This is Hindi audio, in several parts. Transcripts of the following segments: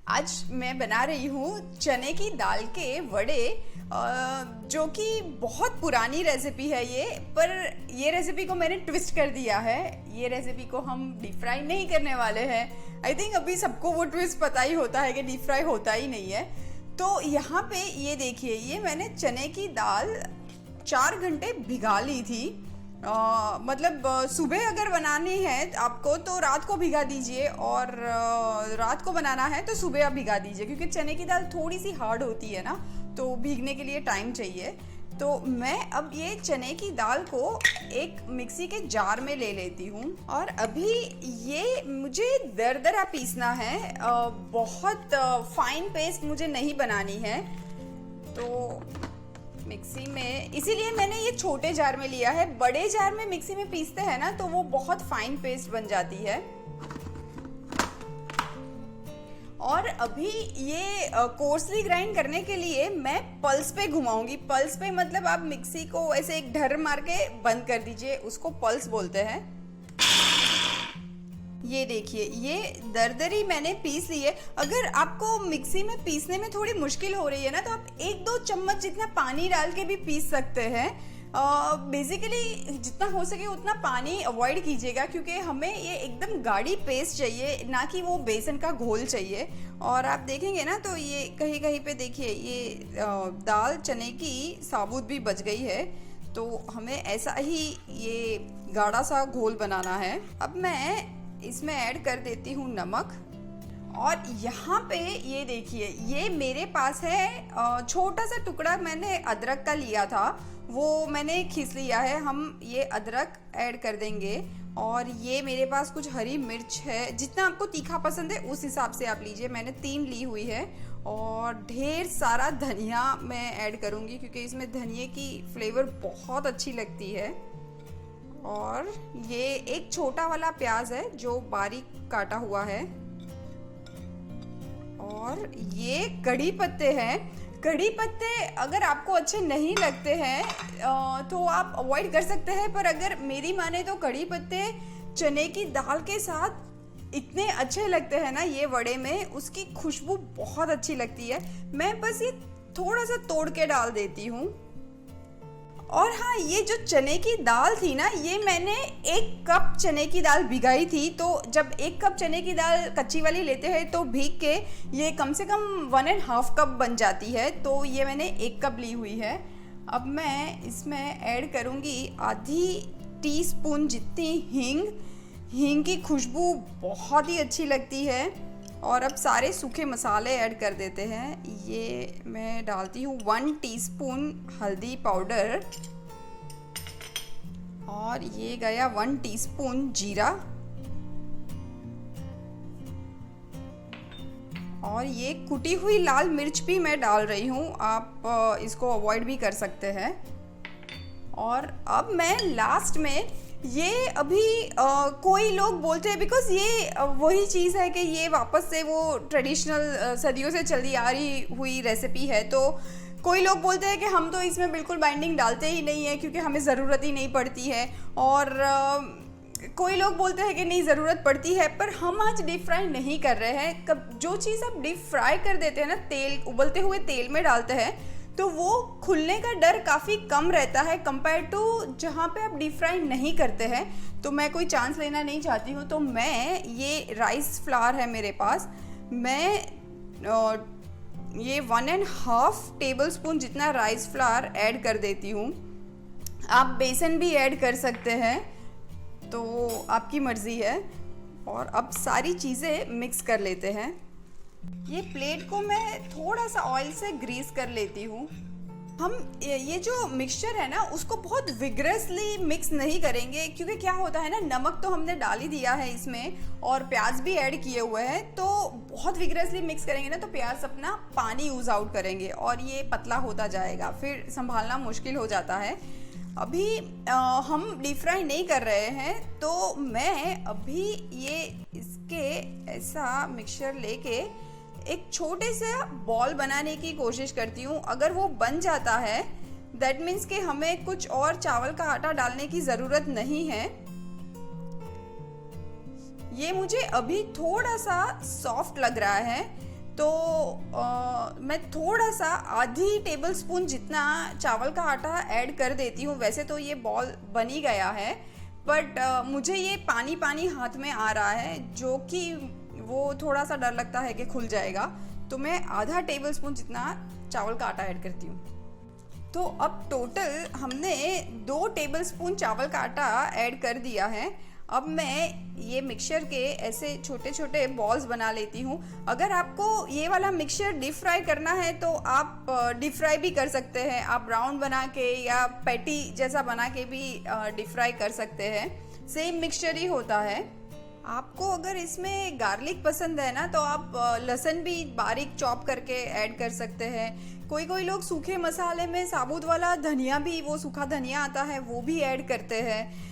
आज मैं बना रही हूँ चने की दाल के वड़े, जो कि बहुत पुरानी रेसिपी है ये, पर ये रेसिपी को मैंने ट्विस्ट कर दिया है। ये रेसिपी को हम डीप फ्राई नहीं करने वाले हैं। आई थिंक अभी सबको वो ट्विस्ट पता ही होता है कि डीप फ्राई होता ही नहीं है। तो यहाँ पे ये देखिए, ये मैंने चने की दाल 4 घंटे भिगा ली थी। मतलब सुबह अगर बनानी है आपको तो रात को भिगा दीजिए, और रात को बनाना है तो सुबह आप भिगा दीजिए, क्योंकि चने की दाल थोड़ी सी हार्ड होती है ना, तो भीगने के लिए टाइम चाहिए। तो मैं अब ये चने की दाल को एक मिक्सी के जार में ले लेती हूँ, और अभी ये मुझे दरदरा पीसना है। बहुत फाइन पेस्ट मुझे नहीं बनानी है। तो मिक्सी में, इसीलिए मैंने ये छोटे जार में लिया है। बड़े जार में मिक्सी में पीसते हैं ना तो वो बहुत फाइन पेस्ट बन जाती है। और अभी ये कोर्सली ग्राइंड करने के लिए मैं पल्स पे घुमाऊंगी। पल्स पे मतलब आप मिक्सी को ऐसे एक ढर मार के बंद कर दीजिए, उसको पल्स बोलते हैं। ये देखिए, ये दरदरी मैंने पीस ली है। अगर आपको मिक्सी में पीसने में थोड़ी मुश्किल हो रही है ना, तो आप 1-2 चम्मच जितना पानी डाल के भी पीस सकते हैं। बेसिकली जितना हो सके उतना पानी अवॉइड कीजिएगा, क्योंकि हमें ये एकदम गाढ़ी पेस्ट चाहिए, ना कि वो बेसन का घोल चाहिए। और आप देखेंगे ना तो ये कहीं कहीं पे देखिए, ये दाल चने की साबुत भी बच गई है। तो हमें ऐसा ही ये गाढ़ा सा घोल बनाना है। अब मैं इसमें ऐड कर देती हूँ नमक। और यहाँ पे ये देखिए, ये मेरे पास है छोटा सा टुकड़ा मैंने अदरक का लिया था, वो मैंने खींच लिया है। हम ये अदरक ऐड कर देंगे। और ये मेरे पास कुछ हरी मिर्च है, जितना आपको तीखा पसंद है उस हिसाब से आप लीजिए। मैंने 3 ली हुई है। और ढेर सारा धनिया मैं ऐड करूँगी, क्योंकि इसमें धनिए की फ्लेवर बहुत अच्छी लगती है। और ये एक छोटा वाला प्याज है जो बारीक काटा हुआ है। और ये कड़ी पत्ते हैं। कड़ी पत्ते अगर आपको अच्छे नहीं लगते हैं तो आप अवॉइड कर सकते हैं, पर अगर मेरी माने तो कड़ी पत्ते चने की दाल के साथ इतने अच्छे लगते हैं ना, ये वड़े में उसकी खुशबू बहुत अच्छी लगती है। मैं बस ये थोड़ा सा तोड़ के डाल देती हूँ। और हाँ, ये जो चने की दाल थी ना, ये मैंने 1 कप चने की दाल भिगाई थी। तो जब 1 कप चने की दाल कच्ची वाली लेते हैं तो भीग के ये कम से कम 1.5 कप बन जाती है। तो ये मैंने 1 कप ली हुई है। अब मैं इसमें ऐड करूँगी आधी टीस्पून जितनी हींग। हींग की खुशबू बहुत ही अच्छी लगती है। और अब सारे सूखे मसाले ऐड कर देते हैं। ये मैं डालती हूँ 1 टीस्पून हल्दी पाउडर, और ये गया 1 टीस्पून जीरा, और ये कुटी हुई लाल मिर्च भी मैं डाल रही हूँ। आप इसको अवॉइड भी कर सकते हैं। और अब मैं लास्ट में ये अभी कोई लोग बोलते हैं, बिकॉज ये वही चीज़ है कि ये वापस से वो ट्रेडिशनल सदियों से चली आ रही हुई रेसिपी है। तो कोई लोग बोलते हैं कि हम तो इसमें बिल्कुल बाइंडिंग डालते ही नहीं है, क्योंकि हमें ज़रूरत ही नहीं पड़ती है। और कोई लोग बोलते हैं कि नहीं, ज़रूरत पड़ती है। पर हम आज डीप फ्राई नहीं कर रहे हैं। जो चीज़ आप डीप फ्राई कर देते हैं ना, तेल उबलते हुए तेल में डालते हैं, तो वो खुलने का डर काफ़ी कम रहता है कंपेयर टू जहाँ पे आप डीप फ्राई नहीं करते हैं। तो मैं कोई चांस लेना नहीं चाहती हूँ। तो मैं ये राइस फ्लावर है मेरे पास, मैं ये 1.5 टेबलस्पून जितना राइस फ्लावर ऐड कर देती हूँ। आप बेसन भी ऐड कर सकते हैं, तो आपकी मर्ज़ी है। और अब सारी चीज़ें मिक्स कर लेते हैं। ये प्लेट को मैं थोड़ा सा ऑयल से ग्रीस कर लेती हूँ। हम ये जो मिक्सचर है ना, उसको बहुत विग्रसली मिक्स नहीं करेंगे, क्योंकि क्या होता है ना, नमक तो हमने डाल ही दिया है इसमें, और प्याज भी ऐड किए हुए हैं। तो बहुत विग्रसली मिक्स करेंगे ना तो प्याज अपना पानी यूज़ आउट करेंगे और ये पतला होता जाएगा, फिर संभालना मुश्किल हो जाता है। अभी हम डीप फ्राई नहीं कर रहे हैं, तो मैं अभी ये इसके ऐसा मिक्सचर लेके एक छोटे से बॉल बनाने की कोशिश करती हूँ। अगर वो बन जाता है, दैट मीन्स कि हमें कुछ और चावल का आटा डालने की ज़रूरत नहीं है। ये मुझे अभी थोड़ा सा सॉफ्ट लग रहा है, तो मैं थोड़ा सा आधी टेबल स्पून जितना चावल का आटा ऐड कर देती हूँ। वैसे तो ये बॉल बन ही गया है, बट मुझे ये पानी पानी हाथ में आ रहा है, जो कि वो थोड़ा सा डर लगता है कि खुल जाएगा। तो मैं आधा टेबल स्पून जितना चावल का आटा ऐड करती हूँ। तो अब टोटल हमने 2 टेबल स्पून चावल का आटा ऐड कर दिया है। अब मैं ये मिक्सचर के ऐसे छोटे छोटे बॉल्स बना लेती हूँ। अगर आपको ये वाला मिक्सचर डीप फ्राई करना है तो आप डीप फ्राई भी कर सकते हैं। आप राउंड बना के या पैटी जैसा बना के भी डीप फ्राई कर सकते हैं। सेम मिक्सचर ही होता है। आपको अगर इसमें गार्लिक पसंद है ना, तो आप लहसुन भी बारीक चॉप करके ऐड कर सकते हैं। कोई कोई लोग सूखे मसाले में साबुत वाला धनिया भी, वो सूखा धनिया आता है, वो भी ऐड करते हैं।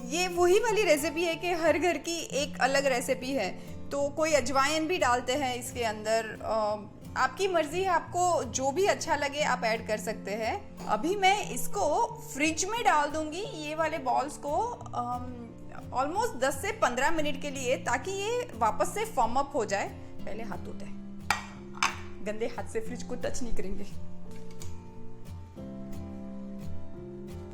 ये वही वाली रेसिपी है कि हर घर की एक अलग रेसिपी है। तो कोई अजवाइन भी डालते हैं इसके अंदर। आपकी मर्जी है, आपको जो भी अच्छा लगे आप ऐड कर सकते हैं। अभी मैं इसको फ्रिज में डाल दूंगी, ये वाले बॉल्स को ऑलमोस्ट 10 से 15 मिनट के लिए, ताकि ये वापस से फॉर्म अप हो जाए। पहले हाथ धोते हैं, गंदे हाथ से फ्रिज को टच नहीं करेंगे।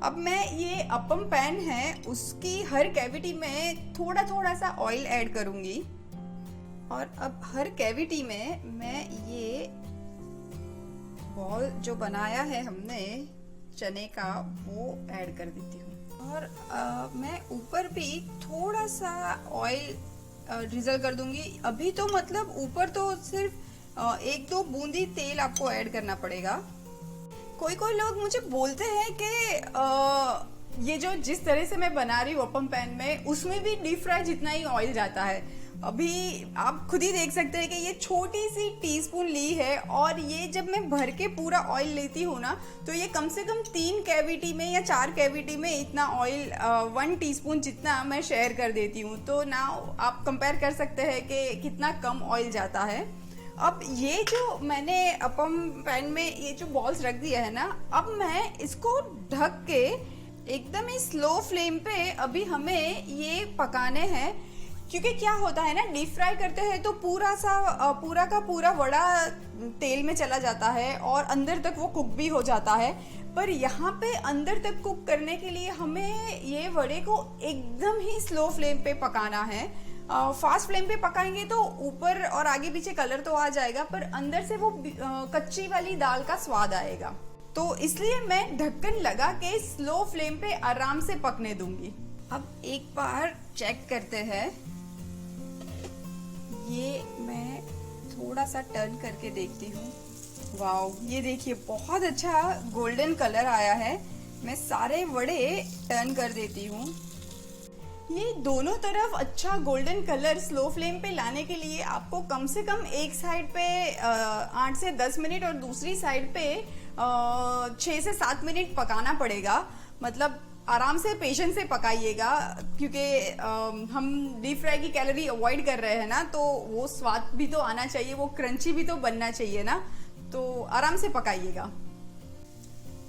अब मैं ये अपम पैन है, उसकी हर कैविटी में थोड़ा थोड़ा सा ऑयल ऐड करूंगी। और अब हर कैविटी में मैं ये बॉल जो बनाया है हमने चने का, वो ऐड कर देती हूँ। और मैं ऊपर भी थोड़ा सा ऑयल ड्रिजल कर दूंगी। अभी तो मतलब ऊपर तो सिर्फ 1-2 बूंदी तेल आपको ऐड करना पड़ेगा। कोई कोई लोग मुझे बोलते हैं कि ये जो जिस तरह से मैं बना रही हूँ अपम पैन में, उसमें भी डीप फ्राई जितना ही ऑयल जाता है। अभी आप खुद ही देख सकते हैं कि ये छोटी सी टीस्पून ली है, और ये जब मैं भर के पूरा ऑयल लेती हूँ ना, तो ये कम से कम 3 कैविटी में या 4 कैविटी में इतना ऑयल 1 टीस्पून जितना मैं शेयर कर देती हूँ। तो ना आप कंपेयर कर सकते हैं कि कितना कम ऑयल जाता है। अब ये जो मैंने अपम पैन में ये जो बॉल्स रख दिया है ना, अब मैं इसको ढक के एकदम ही स्लो फ्लेम पे अभी हमें ये पकाने हैं। क्योंकि क्या होता है ना, डीप फ्राई करते हैं तो पूरा का पूरा वड़ा तेल में चला जाता है और अंदर तक वो कुक भी हो जाता है। पर यहाँ पे अंदर तक कुक करने के लिए हमें ये वड़े को एकदम ही स्लो फ्लेम पे पकाना है। फास्ट फ्लेम पे पकाएंगे तो ऊपर और आगे पीछे कलर तो आ जाएगा, पर अंदर से वो कच्ची वाली दाल का स्वाद आएगा। तो इसलिए मैं ढक्कन लगा के स्लो फ्लेम पे आराम से पकने दूंगी। अब एक बार चेक करते हैं। ये मैं थोड़ा सा टर्न करके देखती हूँ। वाओ, ये देखिए बहुत अच्छा गोल्डन कलर आया है। मैं सारे वड़े टर्न कर देती हूँ। ये दोनों तरफ अच्छा गोल्डन कलर स्लो फ्लेम पे लाने के लिए आपको कम से कम एक साइड पे 8 से 10 मिनट और दूसरी साइड पे 6 से 7 मिनट पकाना पड़ेगा। मतलब आराम से पेशेंस से पकाइएगा, क्योंकि हम डीप फ्राई की कैलोरी अवॉइड कर रहे हैं ना, तो वो स्वाद भी तो आना चाहिए, वो क्रंची भी तो बनना चाहिए ना। तो आराम से पकाइएगा।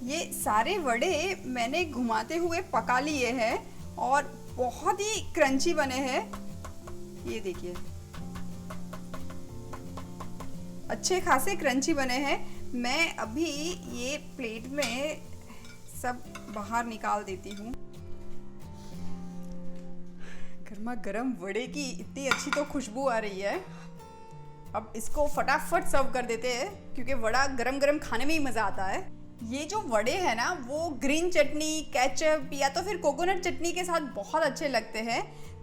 ये सारे वड़े मैंने घुमाते हुए पका लिए हैं और बहुत ही क्रंची बने हैं। ये देखिए, अच्छे खासे क्रंची बने हैं। मैं अभी ये प्लेट में सब बाहर निकाल देती हूँ। गर्मा गर्म वड़े की इतनी अच्छी तो खुशबू आ रही है। अब इसको फटाफट सर्व कर देते हैं, क्योंकि वड़ा गरम गरम खाने में ही मज़ा आता है। ये जो वड़े हैं ना, वो ग्रीन चटनी, केचप या तो फिर कोकोनट चटनी के साथ बहुत अच्छे लगते हैं।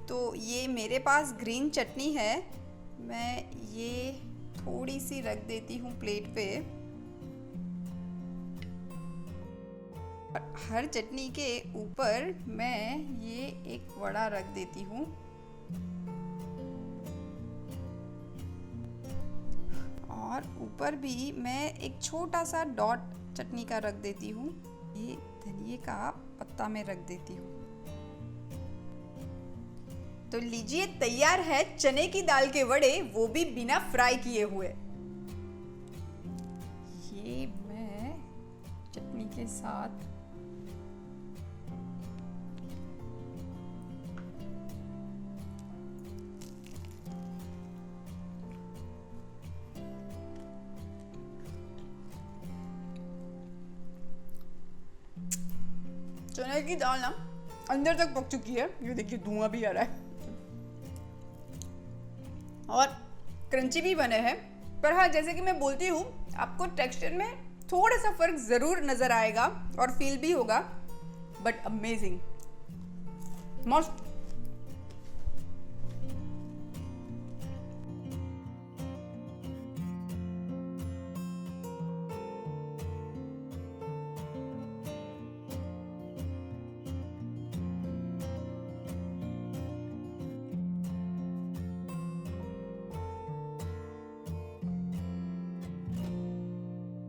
तो ये मेरे पास ग्रीन चटनी है, मैं ये थोड़ी सी रख देती हूँ प्लेट पे। हर चटनी के ऊपर मैं ये एक वड़ा रख देती हूँ। और ऊपर भी मैं एक छोटा सा डॉट चटनी का रख देती हूँ। ये धनिये का पत्ता में रख देती हूँ। तो लीजिए, तैयार है चने की दाल के वड़े, वो भी बिना फ्राई किए हुए। ये मैं चटनी के साथ चने की दाल ना अंदर तक पक चुकी है, ये देखिए धुआं भी आ रहा है और क्रंची भी बने हैं। पर हाँ, जैसे कि मैं बोलती हूँ, आपको टेक्सचर में थोड़ा सा फर्क जरूर नजर आएगा और फील भी होगा, बट अमेजिंग, मस्त।